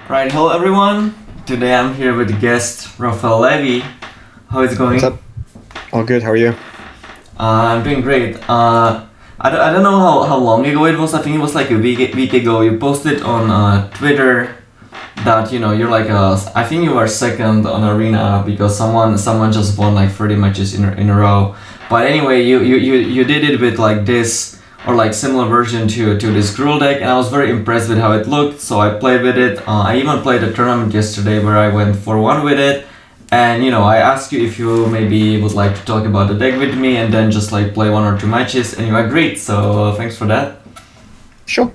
Right, hello everyone. Today I'm here with guest Rafael Levy. How is it going? What's up? All good. How are you? I'm doing great. I don't know how long ago it was. I think it was like a week ago. You posted on Twitter that you're like I think you were second on Arena because someone just won like 30 matches in a row. But anyway, you did it with like this or like similar version to this Gruul deck, and I was very impressed with how it looked. So I played with it. I even played a tournament yesterday where I went 4-1 with it. And I asked you if you maybe would like to talk about the deck with me and then just like play 1 or 2 matches, and you agreed. So thanks for that. Sure.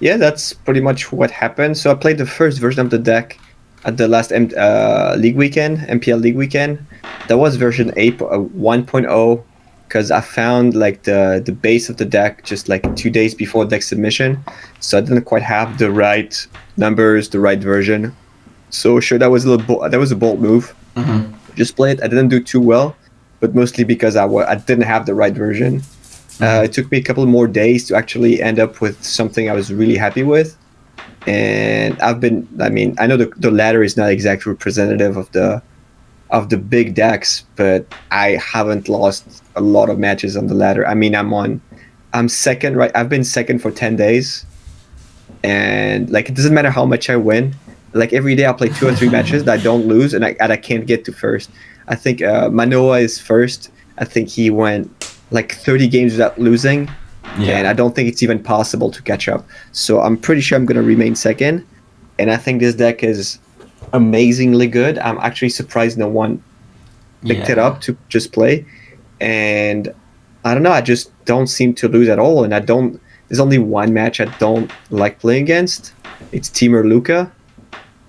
Yeah, that's pretty much what happened. So I played the first version of the deck at the last league weekend, MPL league weekend. That was version 1.0 because I found like the base of the deck just like 2 days before deck submission. So I didn't quite have the right numbers, the right version. So sure, that was a bold move. Mm-hmm. Just play it. I didn't do too well, but mostly because I didn't have the right version. It took me a couple more days to actually end up with something I was really happy with. And I know the ladder is not exactly representative of the big decks, but I haven't lost a lot of matches on the ladder. I mean, I'm second, right? I've been second for 10 days. And like, it doesn't matter how much I win. Like every day I play 2 or 3 matches that I don't lose and I can't get to first. I think Manoa is first. I think he went like 30 games without losing. Yeah. And I don't think it's even possible to catch up. So I'm pretty sure I'm going to remain second. And I think this deck is amazingly good. I'm actually surprised no one picked it up to just play. And I don't know, I just don't seem to lose at all. And there's only one match I don't like playing against. It's Teamer Luca.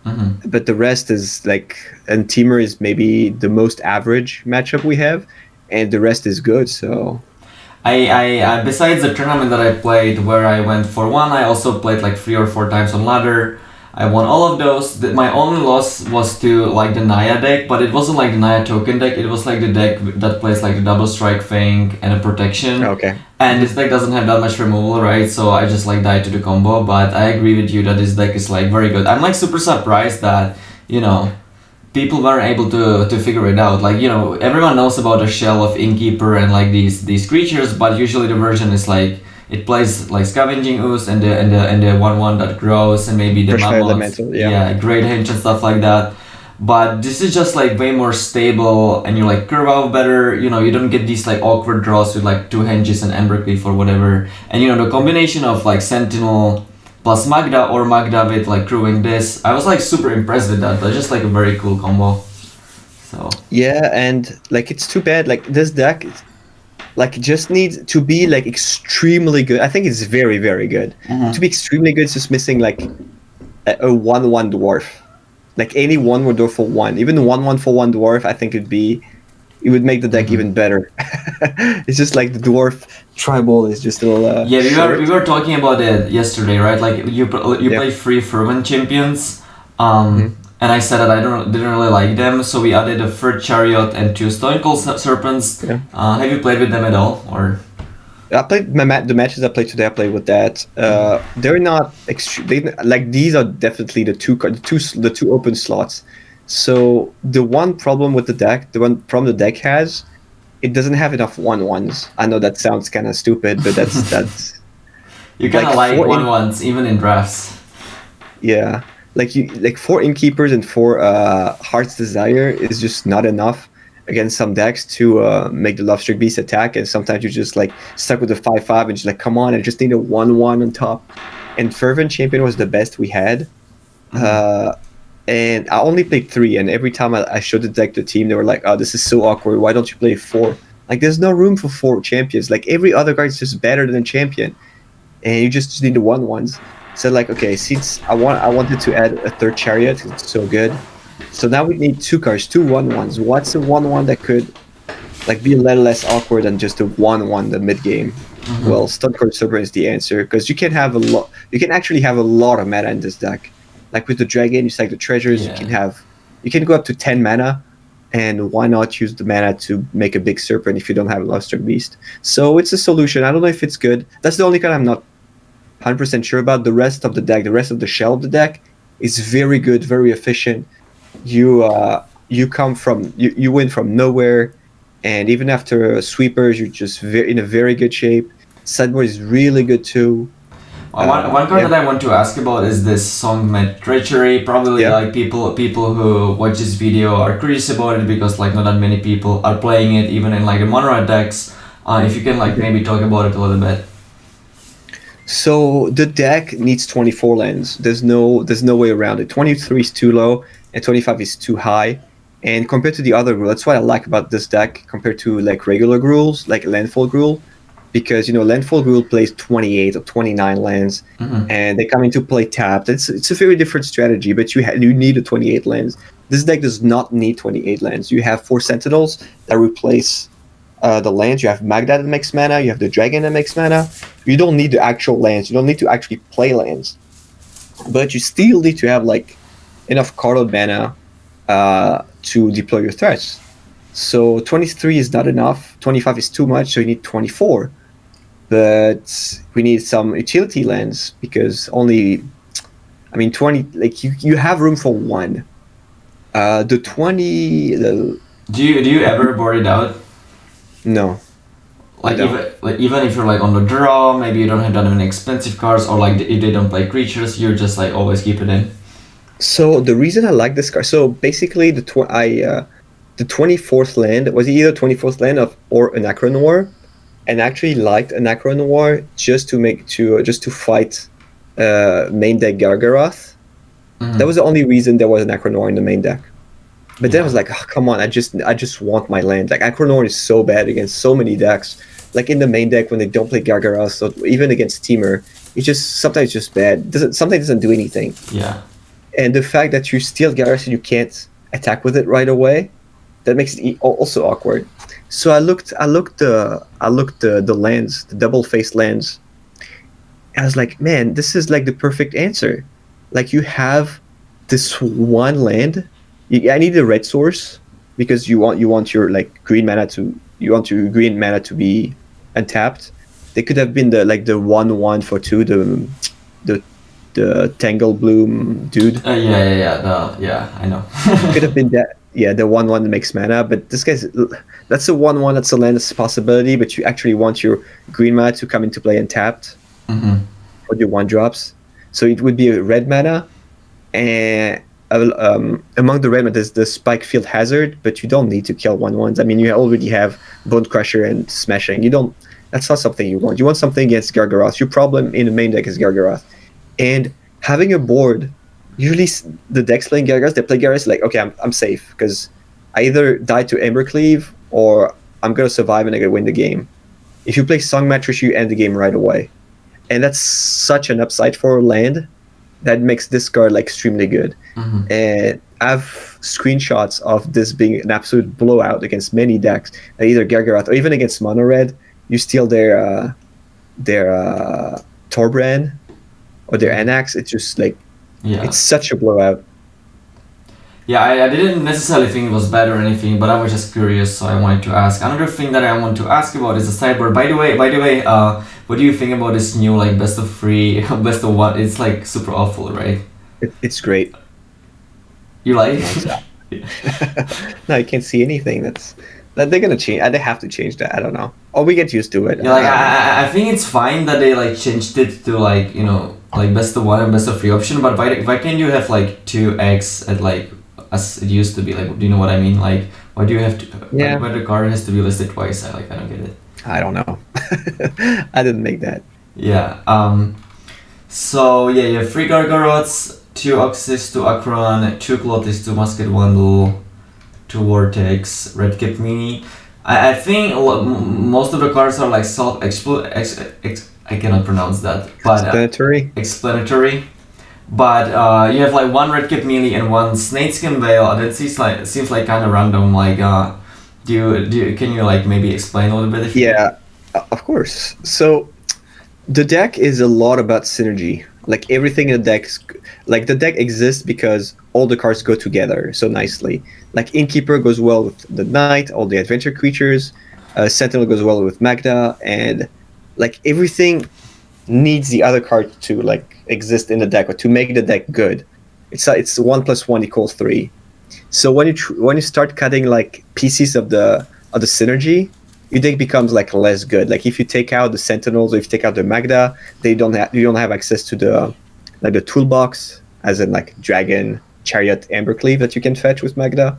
Mm-hmm. But the rest is like, and Teamer is maybe the most average matchup we have, and the rest is good. So, I besides the tournament that I played where I went 4-1, I also played like 3 or 4 times on ladder. I won all of those. My only loss was to like the Naya deck, but it wasn't like the Naya token deck. It was like the deck that plays like the double strike thing and a protection. okay. And this deck doesn't have that much removal, right? So I just like died to the combo. But I agree with you that this deck is like very good. I'm like super surprised that people weren't able to figure it out. Like everyone knows about the shell of Innkeeper and like these creatures, but usually the version is like it plays like Scavenging Ooze and the 1/1 that grows and maybe the Fresh Fire mammoths, Elemental, yeah. Great Henge and stuff like that. But this is just like way more stable, and you like curve out better. You don't get these like awkward draws with like 2 Henges and Embercleave or whatever. And the combination of like Sentinel plus Magda or Magda with like crewing this, I was like super impressed with that. That's just like a very cool combo. So Yeah, and like it's too bad. Like this deck, like just needs to be like extremely good. I think it's very, very good. To be extremely good, it's just missing like a 1/1 dwarf. Like any 1/1 dwarf for 1, even 1/1 for 1 dwarf, I think it would make the deck even better. It's just like the dwarf tribal is just a little. we were talking about it yesterday, right? Like you play 3 Fervent Champions, and I said that I didn't really like them, so we added a 3rd Chariot and 2 Stonecold Serpents. Yeah. Have you played with them at all, or? I played the matches I played today. I played with that. They're not extreme. Like these are definitely the two open slots. So the one problem with the deck, the one problem the deck has, it doesn't have enough 1/1s. I know that sounds kind of stupid, but that's You kind of like 4 1/1s even in drafts. yeah. Like 4 Innkeepers and 4 Heart's Desire is just not enough against some decks to make the Lovestreak Beast attack, and sometimes you're just like stuck with the 5/5 and just like, come on, I just need a 1/1 on top. And Fervent Champion was the best we had. And I only played 3, and every time I showed the deck to the team, they were like, oh, this is so awkward, why don't you play 4? Like there's no room for 4 champions. Like every other card is just better than a champion, and you just need the 1/1s. So like, okay, since I wanted to add a 3rd Chariot, it's so good. So now we need 2 cards, 2 1/1s. What's a 1/1 that could like be a little less awkward than just a 1/1 the mid game? Well, Stonecold Serpent is the answer, because you can have a lot. You can actually have a lot of mana in this deck. Like with the dragon, you stack the treasures. Yeah. You can go up to 10 mana, and why not use the mana to make a big serpent if you don't have a Luster Beast? So it's a solution. I don't know if it's good. That's the only card I'm not 100% sure about. The rest of the deck, the rest of the shell of the deck, is very good, very efficient. You come from you win from nowhere, and even after sweepers, you're just in a very good shape. Sideboard is really good too. One card yeah. that I want to ask about is this Songmed Treachery. Probably Yeah. like people who watch this video are curious about it because like not that many people are playing it even in like the mono red decks. If you can like maybe talk about it a little bit. So the deck needs 24 lands. There's no way around it. 23 is too low, and 25 is too high. And compared to the other Gruul, that's what I like about this deck compared to like regular Gruuls, like Landfall Gruul, because Landfall Gruul plays 28 or 29 lands, and they come into play tapped. It's a very different strategy, but you need a 28 lands. This deck does not need 28 lands. You have 4 Sentinels that replace the lands. You have Magda that makes mana. You have the Dragon that makes mana. You don't need the actual lands. You don't need to actually play lands, but you still need to have like enough carded mana to deploy your threats. So 23 is not enough. 25 is too much. So you need 24. But we need some utility lands because 20, like you have room for one. The 20, Do you ever board it out? no. Like No. even if you're like on the draw, maybe you don't have that many expensive cards, or like if they don't play creatures, you're just like always keep it in. So the reason I like this card, so basically the 24th land was either 24th land or an Acronoir, and I actually liked an Acronoir just to fight main deck Gargaroth. Mhm. That was the only reason there was an Acronoir in the main deck. But then I Yeah. was like, oh, come on, I just want my land. Like Acronoir is so bad against so many decks. Like in the main deck when they don't play Gargaroth, so even against Teamer, sometimes just bad. Sometimes doesn't do anything. Yeah. And the fact that you steal Garrus and you can't attack with it right away, that makes it also awkward. So I looked the lands, the double face lands. And I was like, man, this is like the perfect answer. Like you have this one land. I need a red source because you want your like green mana to be untapped. They could have been the 1/1 for 2, the Tangle Bloom dude. Yeah. I know. Could have been that. Yeah, the 1/1 that makes mana, but that's a 1/1. That's a land that's a possibility, but you actually want your green mana to come into play untapped for your 1-drops. So it would be a red mana, and among the red mana there's the Spike Field Hazard, but you don't need to kill 1/1s. I mean, you already have Bone Crusher and Smashing. You don't. That's not something you want. You want something against Gargaroth. Your problem in the main deck is Gargaroth, and having a board. Usually the decks playing Gargaroth, they play Gargaroth like, okay, I'm safe because I either die to Embercleave or I'm gonna survive and I'm gonna win the game. If you play Song Mattress, you end the game right away, and that's such an upside for land that makes this card like extremely good. And I have screenshots of this being an absolute blowout against many decks, either Gargaroth or even against Mono Red. You steal their Torbrand or their Anax. It's just like. Yeah. It's such a blowout. Yeah, I didn't necessarily think it was bad or anything, but I was just curious, so I wanted to ask. Another thing that I want to ask about is the sideboard. By the way, what do you think about this new like best of 3, best of 1? It's like super awful, right? It's great. You like it? No, you can't see anything. That they're gonna change. They have to change that. I don't know. Or we get used to it. Yeah, like I think it's fine that they like changed it to like like best of 1 and best of 3 option, but why can't you have like 2 eggs at like as it used to be? Like, do you know what I mean? Like, why do you have to? Yeah. Why the card has to be listed twice? I don't get it. I don't know. I didn't make that. Yeah. So yeah, you have 3 Gargaroths, 2 Oxys, 2 Akron, 2 Clotis, 2 Musket Bundle, 2 Vortex, Red Cap Mini. I think most of the cards are like I cannot pronounce that, but explanatory. But you have like 1 Red Cap Melee and 1 Snakeskin Veil. That seems like kind of random. Like, can you like maybe explain a little bit? Yeah, of course. So the deck is a lot about synergy. Like everything in the deck, like the deck exists because all the cards go together so nicely. Like Innkeeper goes well with the Knight, all the adventure creatures. Sentinel goes well with Magda, and like everything needs the other card to like exist in the deck or to make the deck good. It's 1+1 = 3. So when you start cutting like pieces of the synergy, your deck becomes like less good. Like if you take out the Sentinels or if you take out the Magda, you don't have access to the like the toolbox, as in like Dragon, Chariot, Embercleave that you can fetch with Magda.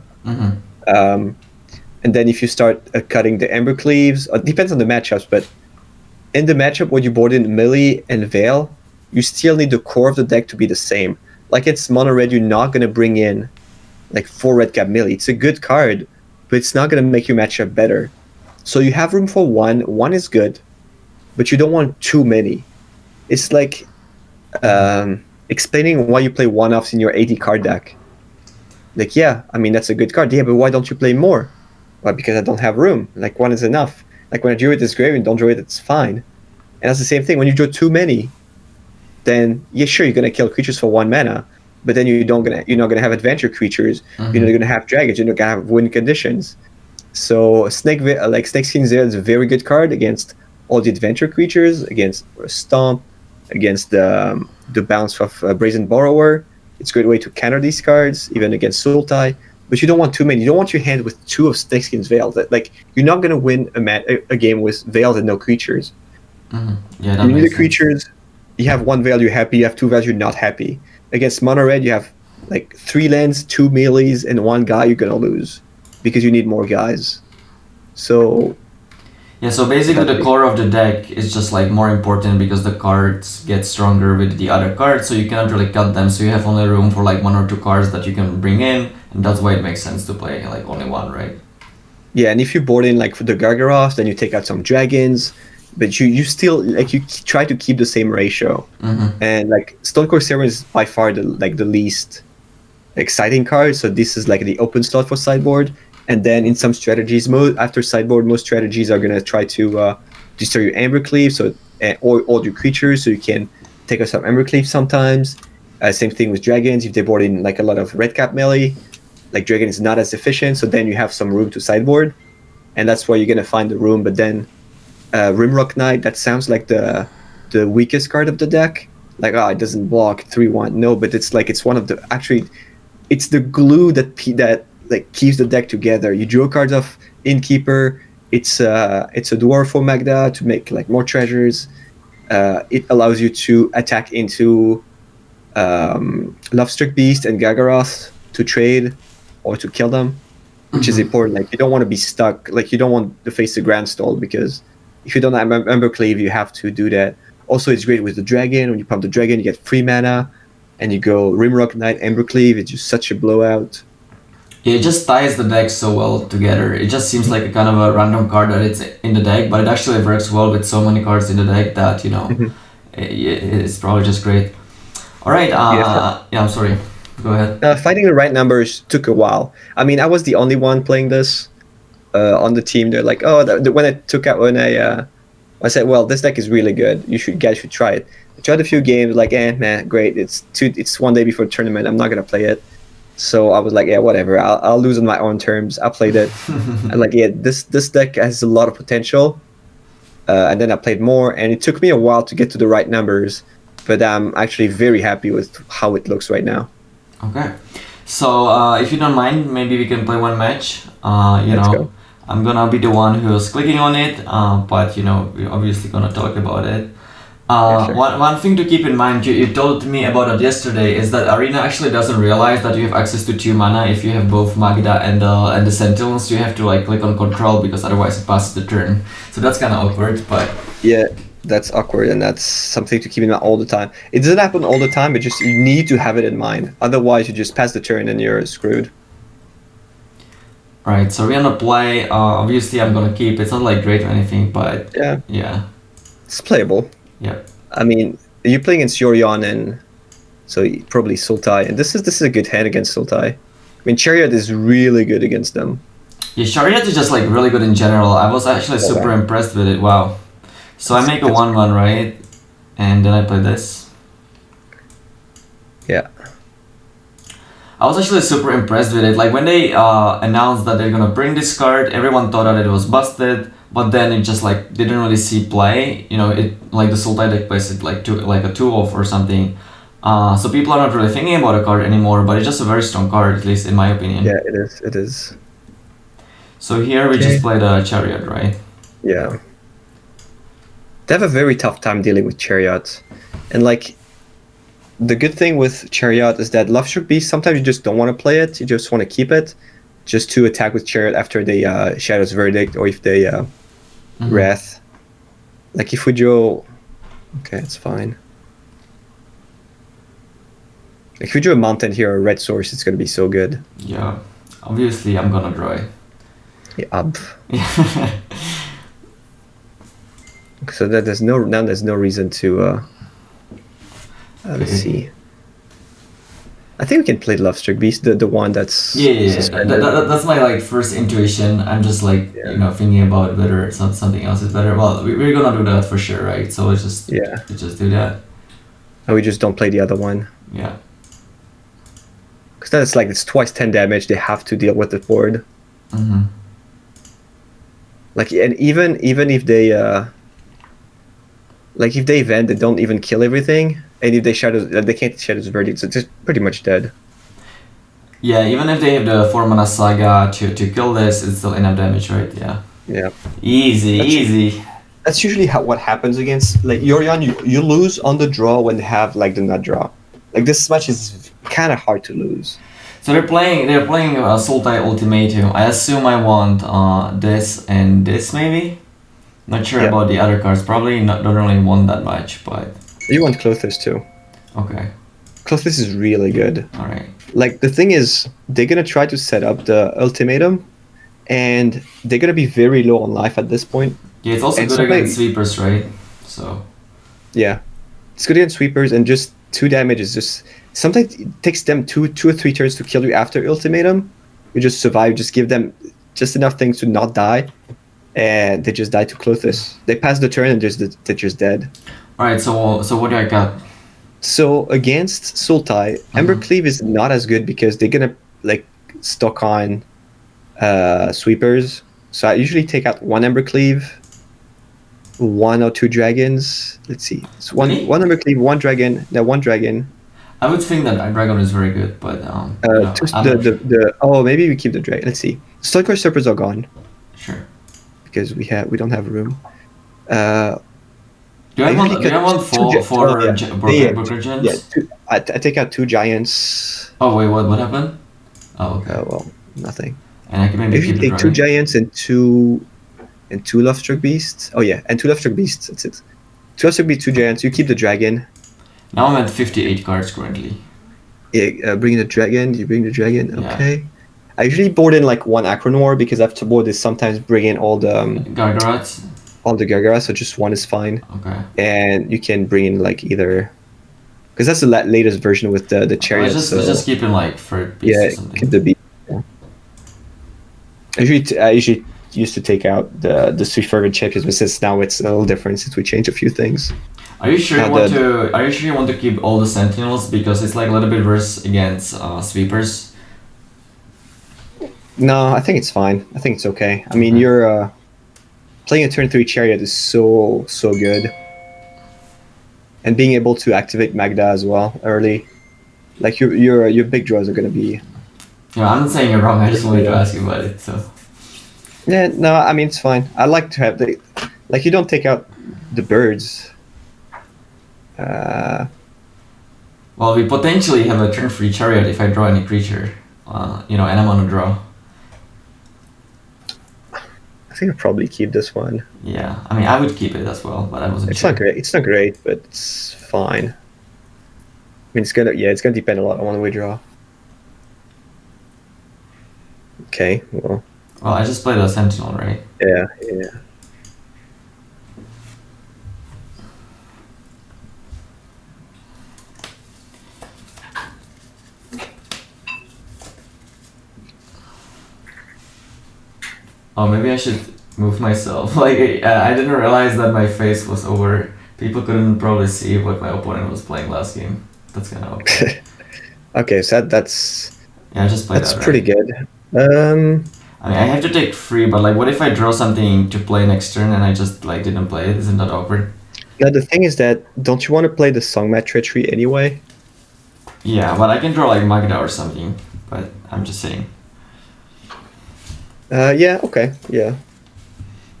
And then if you start cutting the Embercleaves, it depends on the matchups, but in the matchup when you board in Melee and Veil, you still need the core of the deck to be the same. Like it's mono red, you're not gonna bring in like 4 red cap Melee. It's a good card, but it's not gonna make your matchup better. So you have room for one. One is good, but you don't want too many. It's like explaining why you play one-offs in your 80 card deck. Like, yeah, I mean that's a good card. Yeah, but why don't you play more? Well, because I don't have room. Like one is enough. Like when I draw it this grave and don't draw it, it's fine. And that's the same thing. When you draw too many, then yeah, sure, you're gonna kill creatures for 1 mana, but then you're not gonna have adventure creatures. You're not gonna have dragons. You're not gonna have win conditions. So Snakeskin Zero is a very good card against all the adventure creatures, against Stomp, against the bounce of Brazen Borrower. It's a great way to counter these cards, even against Sultai. But you don't want too many. You don't want your hand with 2 of Snakeskin's Veil. Like you're not gonna win a game with Veils and no creatures. Yeah, that you need makes the creatures. You have 1 Veil, you're happy. You have 2 Veils, you're not happy. Against Mono Red, you have like 3 lands, 2 melees, and 1 guy. You're gonna lose because you need more guys. So Yeah, so basically the core of the deck is just like more important because the cards get stronger with the other cards, so you cannot really cut them, so you have only room for like 1 or 2 cards that you can bring in, and that's why it makes sense to play like only 1, right? yeah, and if you board in like for the Gargaroth, then you take out some dragons, but you still like you try to keep the same ratio. And like Stonecore Serum is by far the least exciting card, so this is like the open slot for sideboard. And then in some strategies, after sideboard, most strategies are gonna try to destroy your Embercleave, or all your creatures, so you can take out some Embercleave sometimes. Same thing with dragons. If they board in like a lot of red cap melee, like dragon is not as efficient, so then you have some room to sideboard, and that's where you're gonna find the room. But then Rimrock Knight, that sounds like the weakest card of the deck. Like, it doesn't block 3/1. No, but it's one of the it's the glue that like keeps the deck together. You draw cards off Innkeeper. It's a dwarf for Magda to make like more treasures. It allows you to attack into Lovestruck Beast and Gargaroth to trade or to kill them, which is important. Like you don't want to be stuck. Like you don't want to face the Grand Stall, because if you don't have Embercleave, you have to do that. Also, it's great with the dragon. When you pump the dragon, you get free mana, and you go Rimrock Knight, Embercleave. It's just such a blowout. It just ties the deck so well together. It just seems like a kind of a random card that it's in the deck, but it actually works well with so many cards in the deck that, it's probably just great. All right, I'm sorry. Go ahead. Finding the right numbers took a while. I mean, I was the only one playing this on the team. They're like, I said, well, this deck is really good. Guys should try it. I tried a few games, like, man, great. It's 1 day before the tournament. I'm not gonna play it. So I was like, yeah, whatever. I'll lose on my own terms. I played it. I'm like, yeah, this deck has a lot of potential. And then I played more, and it took me a while to get to the right numbers, but I'm actually very happy with how it looks right now. Okay. So if you don't mind, maybe we can play one match. Let's go. I'm gonna be the one who's clicking on it, but we're obviously gonna talk about it. Sure. One thing to keep in mind, you told me about it yesterday, is that Arena actually doesn't realize that you have access to 2 mana if you have both Magda and the Sentinels. You have to like click on control, because otherwise it passes the turn. So that's kind of awkward, but Yeah, that's awkward, and that's something to keep in mind all the time. It doesn't happen all the time, but just you need to have it in mind. Otherwise, you just pass the turn and you're screwed. Right, so we're gonna play. Obviously, I'm gonna keep. It's not like great or anything, but yeah, It's playable. yeah. I mean, you're playing against Yorion, and so probably Sultai, and this is a good hand against Sultai. I mean, Chariot is really good against them. Yeah, Chariot is just like really good in general. I was actually super impressed with it. Wow. So I make a 1/1, right? And then I play this. I was actually super impressed with it. Like when they announced that they're gonna bring this card, everyone thought that it was busted, but then it just like didn't really see play. You know, it like the Sultai deck plays it like like a 2-off or something. So people are not really thinking about a card anymore, but it's just a very strong card, at least in my opinion. Yeah, it is. It is. So here we just played a Chariot, right? Yeah. They have a very tough time dealing with Chariot, and like. The good thing with Chariot is that Lovestruck Beast, sometimes you just don't want to play it. You just want to keep it, just to attack with Chariot after they Shadow's Verdict, or if they Wrath. Like if we draw... Okay, it's fine. If we draw a Mountain here or a Red Source, it's going to be so good. Yeah, obviously I'm gonna draw it. Yeah, so that there's no reason to... let's see. I think we can play Lovestruck Beast, the one that's yeah. That's my like first intuition. I'm just like you know thinking about whether something else is better. Well, we're gonna do that for sure, right? So let's just do that. And we just don't play the other one. Yeah. Because then it's twice 10 damage. They have to deal with the board. Mm-hmm. Like and even if they like if they event, they don't even kill everything. And if they they can't Shadow's Verdict, so it's just pretty much dead. Yeah, even if they have the 4-mana Saga to kill this, it's still enough damage, right? Yeah. Yeah. Easy. That's usually what happens against like Yorion. You lose on the draw when they have like the nut draw. Like this match is kind of hard to lose. So they're playing Sultai Ultimatum. I assume I want this and this maybe. Not sure about the other cards. Probably don't really want that much, but. You want Klothys too. Okay. Klothys is really good. Alright. Like, the thing is, they're gonna try to set up the ultimatum, and they're gonna be very low on life at this point. Yeah, it's also good against sweepers, right? So. Yeah. It's good against sweepers, and just 2 damage is just... Sometimes it takes them two or three turns to kill you after ultimatum. You just survive, just give them just enough things to not die, and they just die to Klothys. They pass the turn, and they're just dead. Alright, so what do I got? So against Sultai, Embercleave is not as good because they're gonna like stock on sweepers. So I usually take out 1 Embercleave, 1 or 2 dragons. Let's see. It's one Embercleave, 1 dragon, one dragon. I would think that dragon is very good, but maybe we keep the dragon. Let's see. Stonecore Serpents are gone. Sure. Because we don't have room. Do I want 4 broker gens? Yeah, I take out 2 giants. Oh wait, what happened? Oh okay. Well, nothing. And I can maybe keep take 2 giants and 2 Lovestruck Beasts. Oh yeah, and 2 Lovestruck Beasts. That's it. 2 Lovestruck Beasts, 2 giants. You keep the dragon. Now I'm at 58 cards currently. Yeah, bring the dragon. You bring the dragon. Yeah. Okay. I usually board in like 1 Acronoir because I have to board this. Sometimes bring in all the Gargarots. All the Gargaras, so just 1 is fine. Okay. And you can bring in like either, because that's the latest version with the chariot. Let's just keep in like for beast or something. Keep the beast. Yeah. I usually used to take out the 3 fervent champions, but since now it's a little different since we changed a few things. Are you sure you want to keep all the sentinels because it's like a little bit worse against sweepers? No, I think it's fine. I think it's okay. I mean, you're playing a turn 3 chariot is so good, and being able to activate Magda as well early, like your big draws are gonna be. Yeah, I'm not saying you're wrong. I just wanted to ask you about it. So. Yeah, no, I mean it's fine. I like to have like you don't take out the birds. Well, we potentially have a turn 3 chariot if I draw any creature, and I'm on a draw. I think I'll probably keep this one. Yeah, I mean, I would keep it as well, but I wasn't sure. It's not great, but it's fine. I mean, it's gonna depend a lot on when we draw. Okay, well. Well, I just played a Sentinel, right? Yeah. Oh, maybe I should move myself. Like, I didn't realize that my face was over. People couldn't probably see what my opponent was playing last game. That's kind of okay. Okay, so that's Yeah, just play That's that. pretty Right? good. I mean, I have to take 3, but like, what if I draw something to play next turn and I just like didn't play it? Isn't that awkward? Now the thing is that don't you want to play the Songmat Treachery anyway? Yeah, but I can draw like Magda or something. But I'm just saying. Yeah. Okay. Yeah.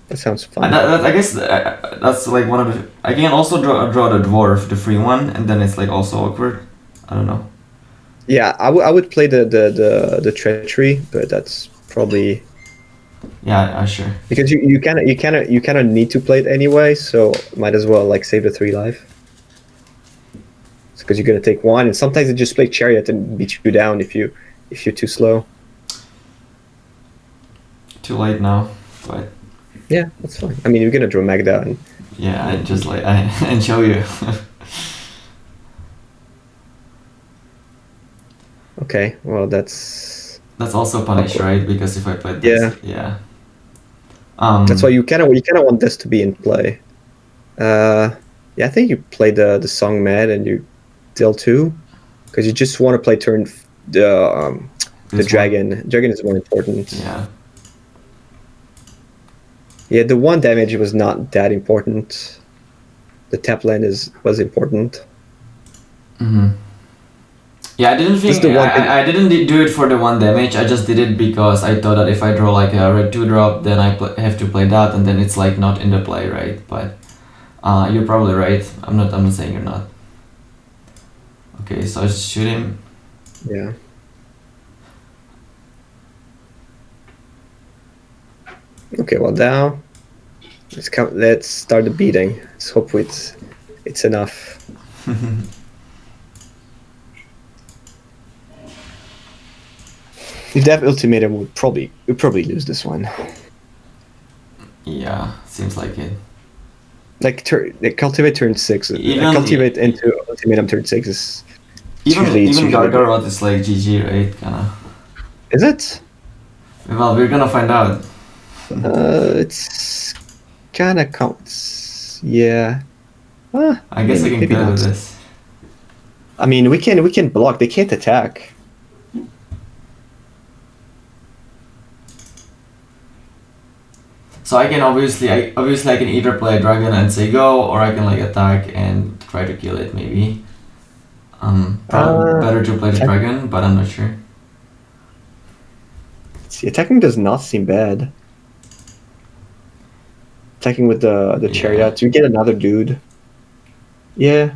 That sounds fun. I guess that's like one of the. I can also draw the dwarf, the free one, and then it's like also awkward. I don't know. Yeah, I would play the treachery, but that's probably Yeah, sure. because you kind of need to play it anyway, so might as well like save the 3 life. Because you're gonna take 1, and sometimes it just play chariot and beat you down if you're too slow. Too late now, but Yeah, that's fine. I mean, you're gonna draw Magda, and yeah, I just like and show you. okay, well that's also punished, right? Because if I played this, yeah. That's why you kind of want this to be in play. Yeah, I think you play the song Mad and you deal 2 because you just want to play turn the dragon. One. Dragon is more important. Yeah. Yeah, the 1 damage was not that important. The tap land was important. Mm-hmm. Yeah, I didn't think I didn't do it for the 1 damage. I just did it because I thought that if I draw like a red 2 drop, then I have to play that, and then it's like not in the play, right? But you're probably right. I'm not saying you're not. Okay, so I just shoot him. Yeah. Okay, well now let's start the beating. Let's hope it's enough. If they have ultimatum, we'd probably lose this one. Yeah, seems like it. Like cultivate turn 6. Cultivate into ultimatum turn 6 is even Gargaroth is like GG, right? Kinda. Is it? Well, we're gonna find out. It's kinda counts. Yeah. I guess I can play with this. I mean, we can block. They can't attack. So I can obviously I can either play a dragon and say go, or I can like attack and try to kill it maybe. Probably better to play the dragon, but I'm not sure. See, attacking does not seem bad. Attacking with the chariot, you get another dude. Yeah,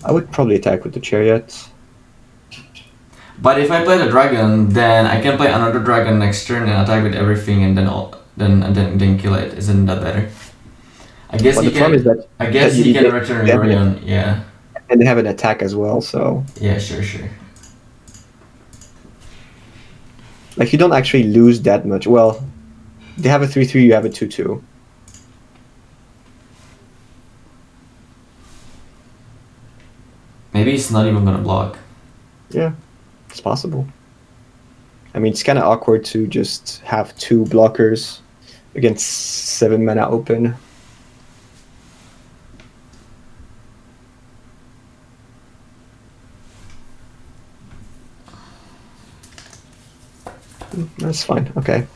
I would probably attack with the chariot. But if I play the dragon, then I can play another dragon next turn and attack with everything, and then kill it. Isn't that better? I guess you can. I guess you can return Yorion. Yeah. And they have an attack as well, so. Yeah, sure. Like you don't actually lose that much. Well, they have a 3/3. You have a 2/2. Maybe it's not even gonna block. Yeah, it's possible. I mean, it's kind of awkward to just have 2 blockers against 7 mana open. That's fine. Okay.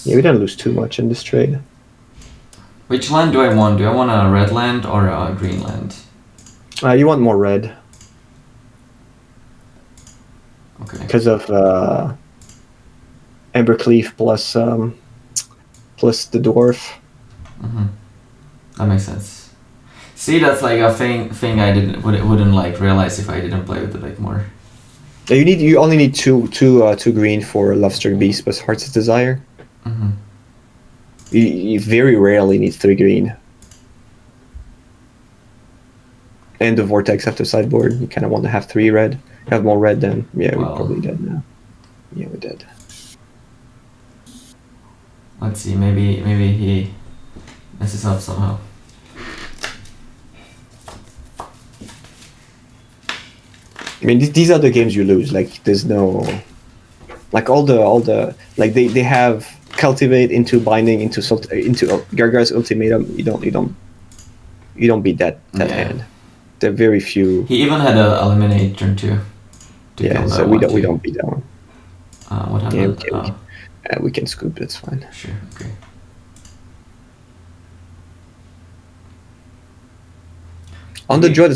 Yeah, we didn't lose too much in this trade. Which land do I want? Do I want a red land or a green land? You want more red. Okay. Because of Embercleave plus the dwarf. Mm-hmm. That makes sense. See, that's like a thing I wouldn't like realize if I didn't play with it like more. You only need two green for Lovestruck Beast plus Heart's Desire. Mm-hmm. You very rarely need 3 green. And the Vortex after sideboard, you kind of want to have 3 red. Have more red then. Yeah, we're probably dead now. Yeah, we're dead. Let's see, maybe he messes up somehow. I mean, these are the games you lose. Like, there's no, like all the like they have Cultivate into Binding into Gargar's Ultimatum. You don't you don't beat that Yeah. hand. There are very few. He even had a eliminate turn 2 to Yeah, kill so that we one don't too. beat that one. What Yeah, happened? we can scoop. That's fine. Sure, okay. On the draw,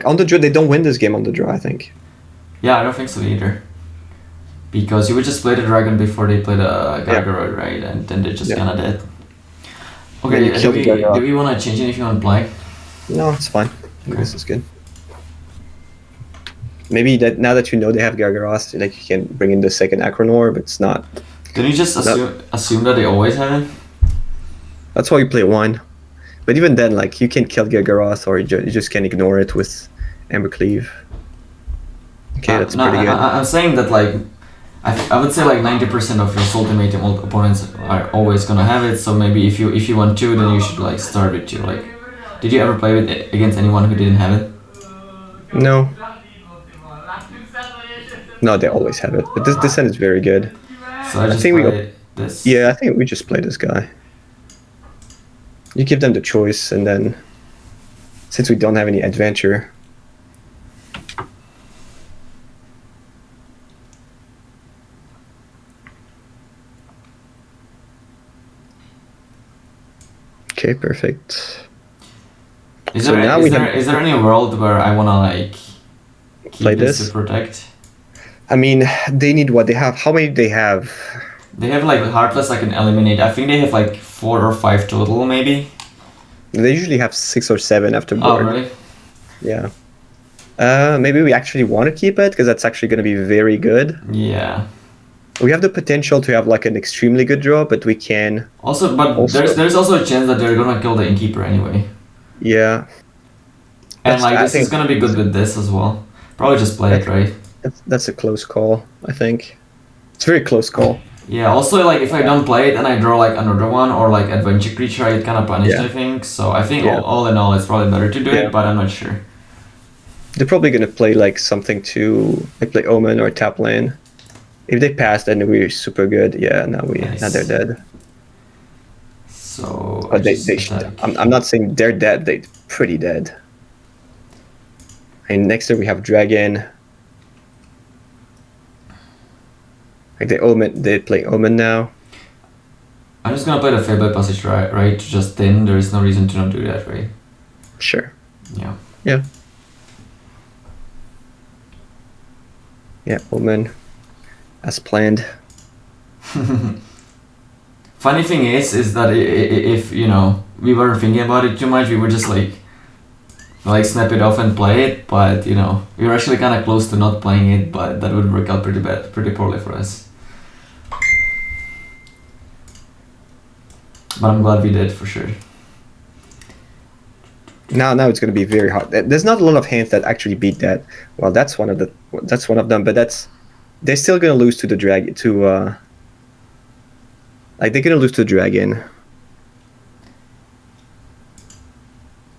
on the draw, they don't win this game on the draw. I think. Yeah, I don't think so either. Because you would just play the dragon before they play the Gargaroid, right? And then they're just Yeah. kinda dead. Then Okay, you kill the Gargaroid. do we wanna change anything on play? No, it's fine. Okay. This is good. Maybe that now that you know they have Gargaros, like you can bring in the second Acronor, but it's not. Don't you just assume that they always have it? That's why you play one. But even then, like you can kill Gargaroth, or you just can ignore it with Embercleave. Okay, that's pretty good. I'm saying that like I would say like 90% of your ultimate opponents are always gonna have it. So maybe if you want two, then you should like start with two. Like, did you ever play with against anyone who didn't have it? No. No, they always have it. But this end is very good. So I just think play this. Yeah, I think we just play this guy. You give them the choice, and then since we don't have any adventure. Okay, perfect. Is So there now is there any world where I wanna like keep Play this this? to protect? I mean, they need what they have. How many do they have? They have like Heartless I can eliminate. I think they have like 4 or 5 total maybe. They usually have 6 or 7 after Oh board. really? Yeah. Maybe we actually want to keep it because that's actually going to be very good. Yeah. We have the potential to have like an extremely good draw, but we can. Also, but there's also a chance that they're gonna kill the Innkeeper anyway. Yeah. And like I this is think- gonna be good with this as well. Probably just play it, right? That's a close call, I think. It's a very close call. Yeah, also like if I don't play it and I draw like another one or like adventure creature, I get kind of punished, Yeah. I think. So I think Yeah. all in all, it's probably better to do Yeah. it, but I'm not sure. They're probably going to play like something to like play Omen or tap lane. If they pass, then we're super good. Yeah, now they're dead. So. But I just attack. I'm not saying they're dead. They're pretty dead. And next turn we have Dragon. Like they play Omen now. I'm just gonna play the Fable Passage, right? To just thin. There is no reason to not do that, right? Sure. Yeah. Yeah, Omen. As planned. Funny thing is that if you know we weren't thinking about it too much, we would just like snap it off and play it. But you know we were actually kind of close to not playing it, but that would work out pretty poorly for us. But I'm glad we did for sure. Now it's going to be very hard. There's not a lot of hands that actually beat that. Well, that's one of them, but they're still going to lose to the dragon like they're going to lose to the dragon.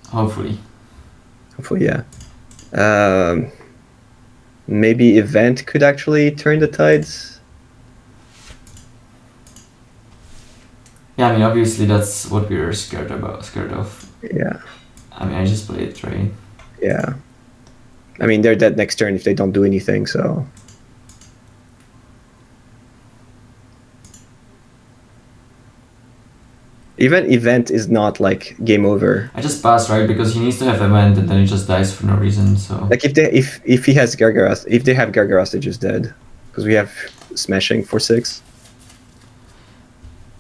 Hopefully. Hopefully, yeah. Maybe Event could actually turn the tides. Yeah, I mean obviously that's what we were scared of. Yeah. I mean I just played it, right? Yeah. I mean, they're dead next turn if they don't do anything, so. Even Event is not like game over. I just passed, right? Because he needs to have event and then he just dies for no reason, so... Like if he has Gargaroth, if they have Gargaroth, they're just dead. Because we have Smashing for 6.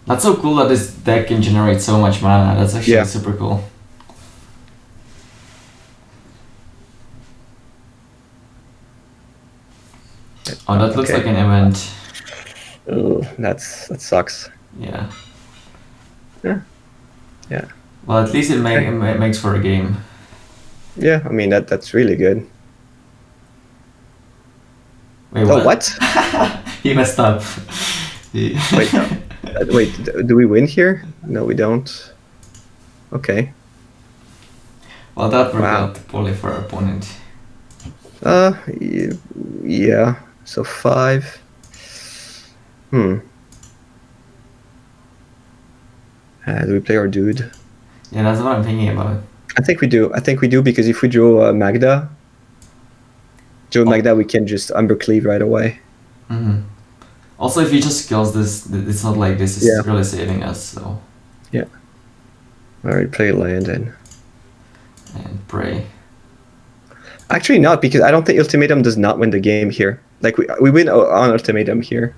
That's so cool that this deck can generate so much mana. That's actually Yeah. super cool. Oh, that looks Okay. like an event. Oh, that sucks. Yeah. Yeah. Well, at least it makes for a game. Yeah, I mean that's really good. Wait, Oh, what? He messed up. Wait, wait, do we win here? No, we don't. Okay. Well, that worked Wow. out poorly for our opponent. Yeah. So 5. Do we play our dude? Yeah, that's what I'm thinking about. I think we do. I think we do because if we draw Magda, we can just Umbercleave right away. Mm-hmm. Also, if he just kills this, it's not like this is Yeah. really saving us. So Alright, play land and pray. actually not, because I don't think Ultimatum does not win the game here. Like we win on Ultimatum here.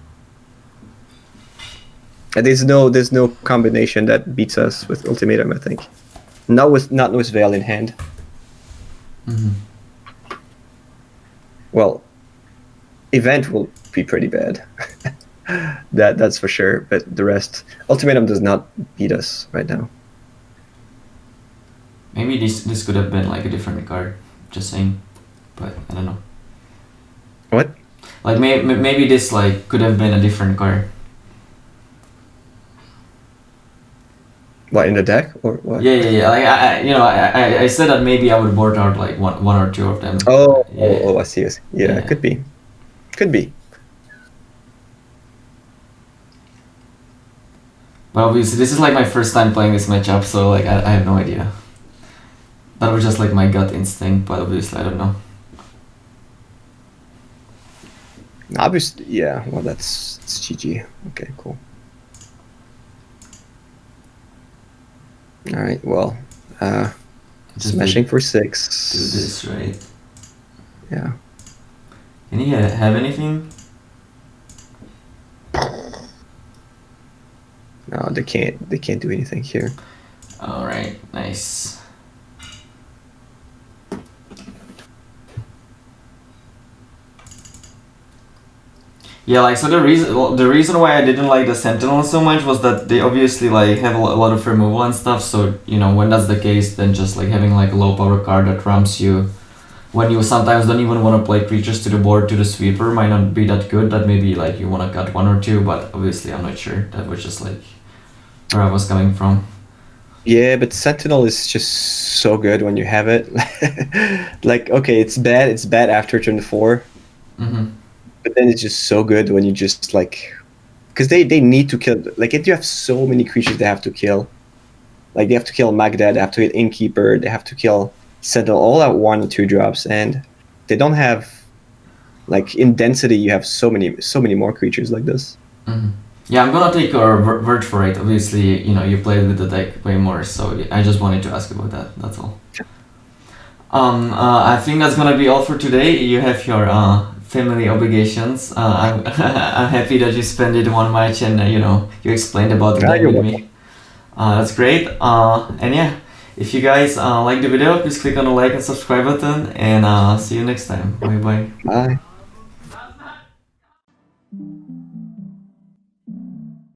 And there's no combination that beats us with Ultimatum, I think. Not with Veil in hand. Mm-hmm. Well, Event will be pretty bad. That's for sure. But the rest, Ultimatum does not beat us right now. Maybe this could have been like a different card. Just saying, but I don't know. What? Like maybe this like could have been a different card. What, in the deck or what? Yeah. Like I said that maybe I would board out like one or two of them. Oh, Yeah. I see. Yeah, could be. But obviously this is like my first time playing this matchup, so like I have no idea. That was just like my gut instinct, but obviously I don't know. Obviously, yeah. Well, it's GG. Okay, cool. All right. Well, Just smashing for do 6. this, right? Yeah. Can you have anything? No, they can't. They can't do anything here. All right, nice. Yeah, like so the reason why I didn't like the Sentinel so much was that they obviously like have a lot of removal and stuff. So when that's the case, then just like having like a low power card that ramps you, when you sometimes don't even want to play creatures to the board to the sweeper, might not be that good. That maybe like you want to cut one or two, but obviously I'm not sure. That was just like where I was coming from. Yeah, but Sentinel is just so good when you have it. Like, okay, it's bad. It's bad after turn 4. Mm-hmm. But then it's just so good when you just like, because they need to kill. Like, if you have so many creatures they have to kill, like they have to kill Magda, they have to kill Innkeeper, they have to kill Sentinel, all at 1 or 2 drops, and they don't have, like, in density you have so many more creatures like this. Mm-hmm. Yeah, I'm gonna take your word for it. Obviously, you played with the deck way more, so I just wanted to ask about that. That's all. I think that's gonna be all for today. You have your family obligations. I'm I'm happy that you spent it one match and you explained about the deck with me. That's great. And yeah, if you guys like the video, please click on the like and subscribe button, and see you next time. Bye bye. Bye.